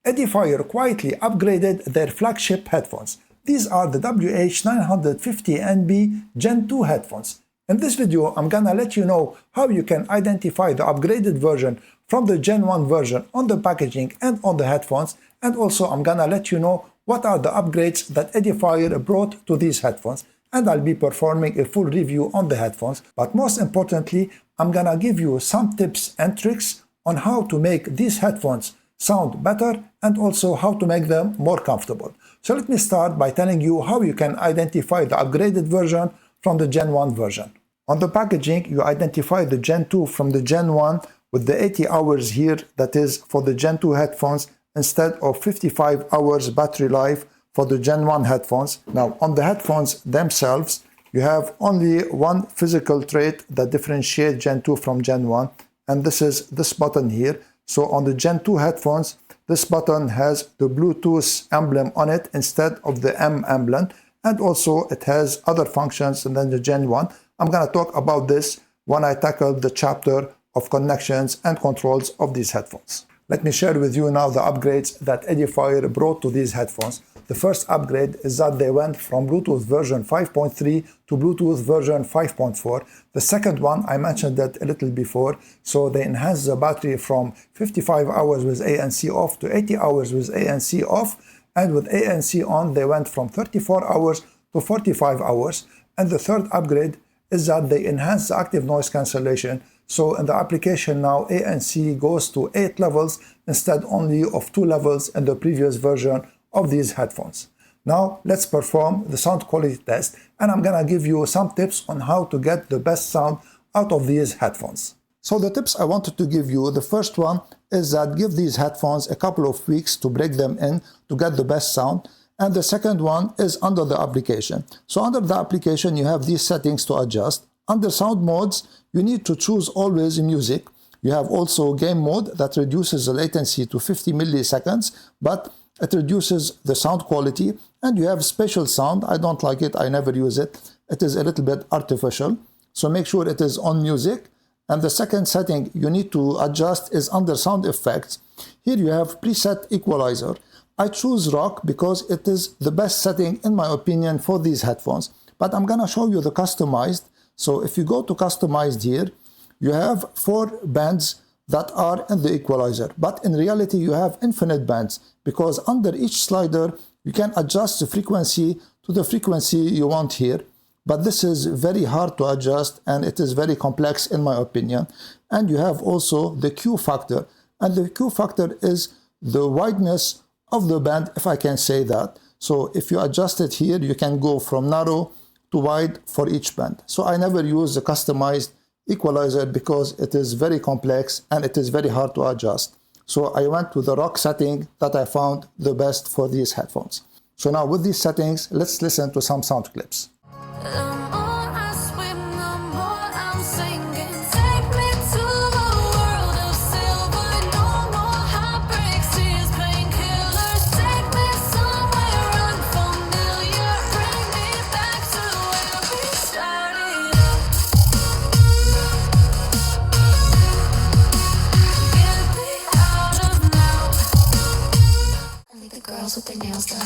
Edifier quietly upgraded their flagship headphones. These are the WH950NB Gen 2 headphones. In this video, I'm gonna let you know how you can identify the upgraded version from the Gen 1 version on the packaging and on the headphones, and also I'm gonna let you know what are the upgrades that Edifier brought to these headphones, and I'll be performing a full review on the headphones. But most importantly, I'm gonna give you some tips and tricks on how to make these headphones sound better and also how to make them more comfortable. So let me start by telling you how you can identify the upgraded version from the Gen 1 version. On the packaging, you identify the Gen 2 from the Gen 1 with the 80 hours here, that is for the Gen 2 headphones, instead of 55 hours battery life for the Gen 1 headphones. Now, on the headphones themselves, you have only one physical trait that differentiates Gen 2 from Gen 1, and this is this button here. So on the Gen 2 headphones, this button has the Bluetooth emblem on it instead of the M emblem, and also it has other functions than the Gen 1. I'm going to talk about this when I tackle the chapter of connections and controls of these headphones. Let me share with you now the upgrades that Edifier brought to these headphones. The first upgrade is that they went from Bluetooth version 5.3 to Bluetooth version 5.4. The second one, I mentioned that a little before, so they enhanced the battery from 55 hours with ANC off to 80 hours with ANC off, and with ANC on, they went from 34 hours to 45 hours. And the third upgrade is that they enhanced the active noise cancellation. So in the application now, ANC goes to 8 levels instead only of 2 levels in the previous version of these headphones. Now let's perform the sound quality test, and I'm gonna give you some tips on how to get the best sound out of these headphones. So the tips I wanted to give you, the first one is that give these headphones a couple of weeks to break them in to get the best sound. And the second one is under the application. So under the application, you have these settings to adjust. Under sound modes, you need to choose always music. You have also game mode that reduces the latency to 50 milliseconds, but it reduces the sound quality. And you have spatial sound. I don't like it. I never use it. It is a little bit artificial. So make sure it is on music. And the second setting you need to adjust is under sound effects. Here you have preset equalizer. I choose rock because it is the best setting in my opinion for these headphones. But I'm gonna show you the customized. So if you go to customized here, you have 4 bands that are in the equalizer. But in reality, you have infinite bands because under each slider, you can adjust the frequency to the frequency you want here. But this is very hard to adjust and it is very complex in my opinion. And you have also the Q factor. And the Q factor is the wideness of the band, if I can say that. So if you adjust it here, you can go from narrow to wide for each band. So I never use the customized equalizer because it is very complex and it is very hard to adjust. So I went with the rock setting that I found the best for these headphones. So now with these settings, let's listen to some sound clips. With their nails done.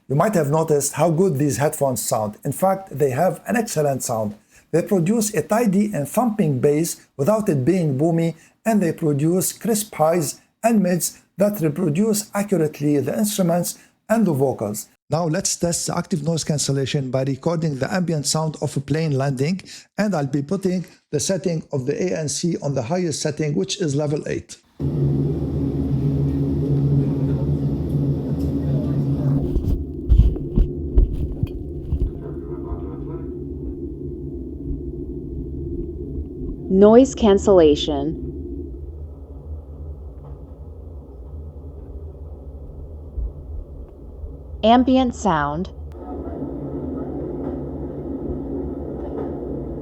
You might have noticed how good these headphones sound. In fact, they have an excellent sound. They produce a tidy and thumping bass without it being boomy, and they produce crisp highs and mids that reproduce accurately the instruments and the vocals. Now let's test the active noise cancellation by recording the ambient sound of a plane landing, and I'll be putting the setting of the ANC on the highest setting, which is level 8. Noise cancellation. Ambient sound.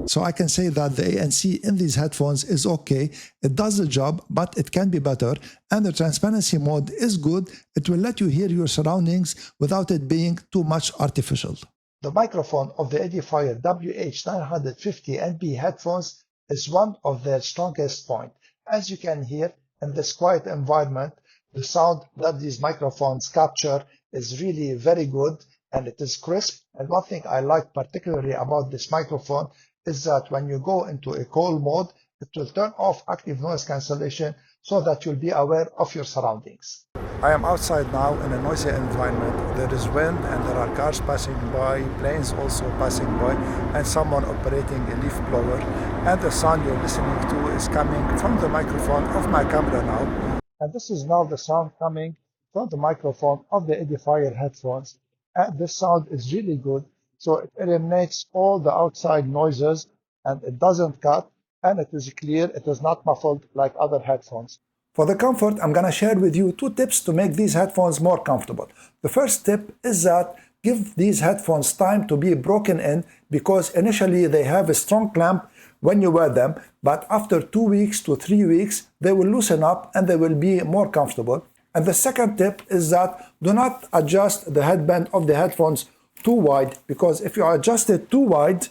So I can say that the ANC in these headphones is okay. It does the job, but it can be better. And the transparency mode is good. It will let you hear your surroundings without it being too much artificial. The microphone of the Edifier WH950NB headphones is one of their strongest points. As you can hear in this quiet environment, the sound that these microphones capture is really very good and it is crisp. And one thing I like particularly about this microphone is that when you go into a call mode, it will turn off active noise cancellation so that you'll be aware of your surroundings. I am outside now in a noisy environment. There is wind and there are cars passing by, planes also passing by, and someone operating a leaf blower. And the sound you're listening to is coming from the microphone of my camera now. And this is now the sound coming from the microphone of the Edifier headphones. And this sound is really good. So it eliminates all the outside noises and it doesn't cut and it is clear. It is not muffled like other headphones. For the comfort, I'm going to share with you 2 tips to make these headphones more comfortable. The first tip is that give these headphones time to be broken in, because initially they have a strong clamp when you wear them, but after 2 weeks to 3 weeks, they will loosen up and they will be more comfortable. And the second tip is that do not adjust the headband of the headphones too wide, because if you adjust it too wide,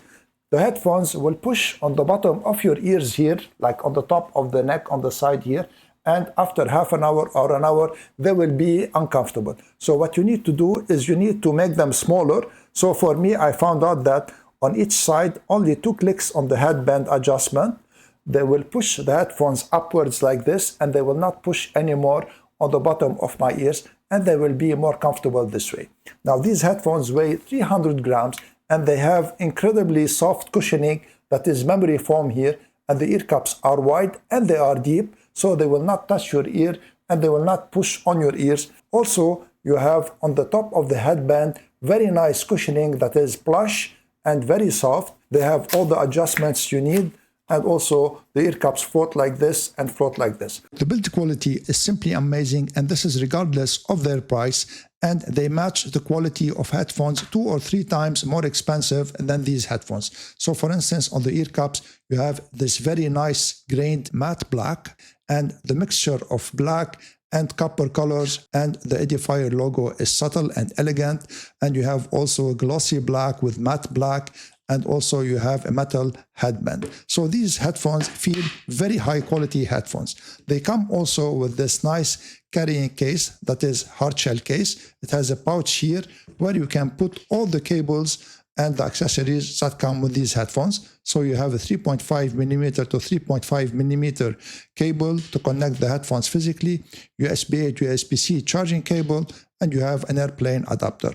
the headphones will push on the bottom of your ears here, like on the top of the neck on the side here, and after half an hour or an hour, they will be uncomfortable. So what you need to do is you need to make them smaller. So for me, I found out that on each side, only 2 clicks on the headband adjustment, they will push the headphones upwards like this, and they will not push anymore on the bottom of my ears, and they will be more comfortable this way. Now, these headphones weigh 300 grams, and they have incredibly soft cushioning that is memory foam here, and the ear cups are wide and they are deep, so they will not touch your ear and they will not push on your ears. Also, you have on the top of the headband very nice cushioning that is plush and very soft. They have all the adjustments you need, and also the ear cups float like this and float like this. The build quality is simply amazing, and this is regardless of their price, and they match the quality of headphones 2 or 3 times more expensive than these headphones. So for instance, on the ear cups, you have this very nice grained matte black, and the mixture of black and copper colors, and the Edifier logo is subtle and elegant, and you have also a glossy black with matte black, and also you have a metal headband. So these headphones feel very high quality headphones. They come also with this nice carrying case that is hard shell case. It has a pouch here where you can put all the cables and the accessories that come with these headphones. So you have a 3.5mm to 3.5mm cable to connect the headphones physically, USB-A to USB-C charging cable, and you have an airplane adapter.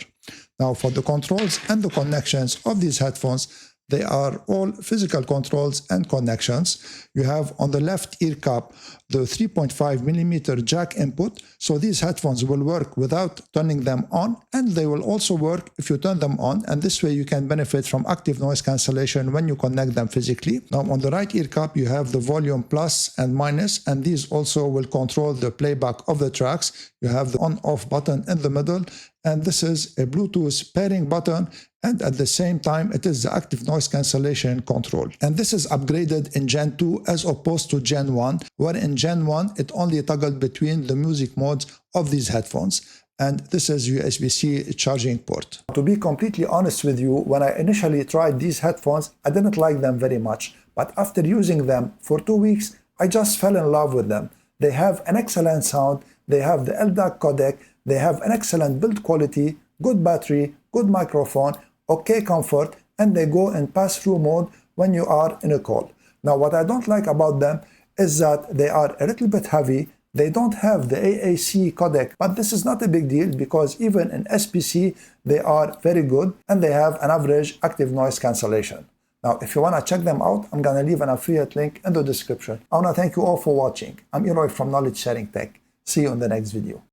Now for the controls and the connections of these headphones, they are all physical controls and connections. You have on the left ear cup the 3.5mm jack input, so these headphones will work without turning them on, and they will also work if you turn them on, and this way you can benefit from active noise cancellation when you connect them physically. Now on the right ear cup you have the volume plus and minus, and these also will control the playback of the tracks. You have the on-off button in the middle, and this is a Bluetooth pairing button, and at the same time it is the active noise cancellation control. And this is upgraded in Gen 2 as opposed to Gen 1, where in Gen 1 it only toggled between the music modes of these headphones, and this is USB-C charging port. To be completely honest with you, when I initially tried these headphones, I didn't like them very much, but after using them for 2 weeks, I just fell in love with them. They have an excellent sound, they have the LDAC codec, they have an excellent build quality, good battery, good microphone, okay comfort, and they go in pass-through mode when you are in a call. Now what I don't like about them is that they are a little bit heavy. They don't have the AAC codec, but this is not a big deal because even in SPC they are very good and they have an average active noise cancellation. Now if you want to check them out, I'm going to leave an affiliate link in the description. I want to thank you all for watching. I'm Eloy from Knowledge Sharing Tech. See you in the next video.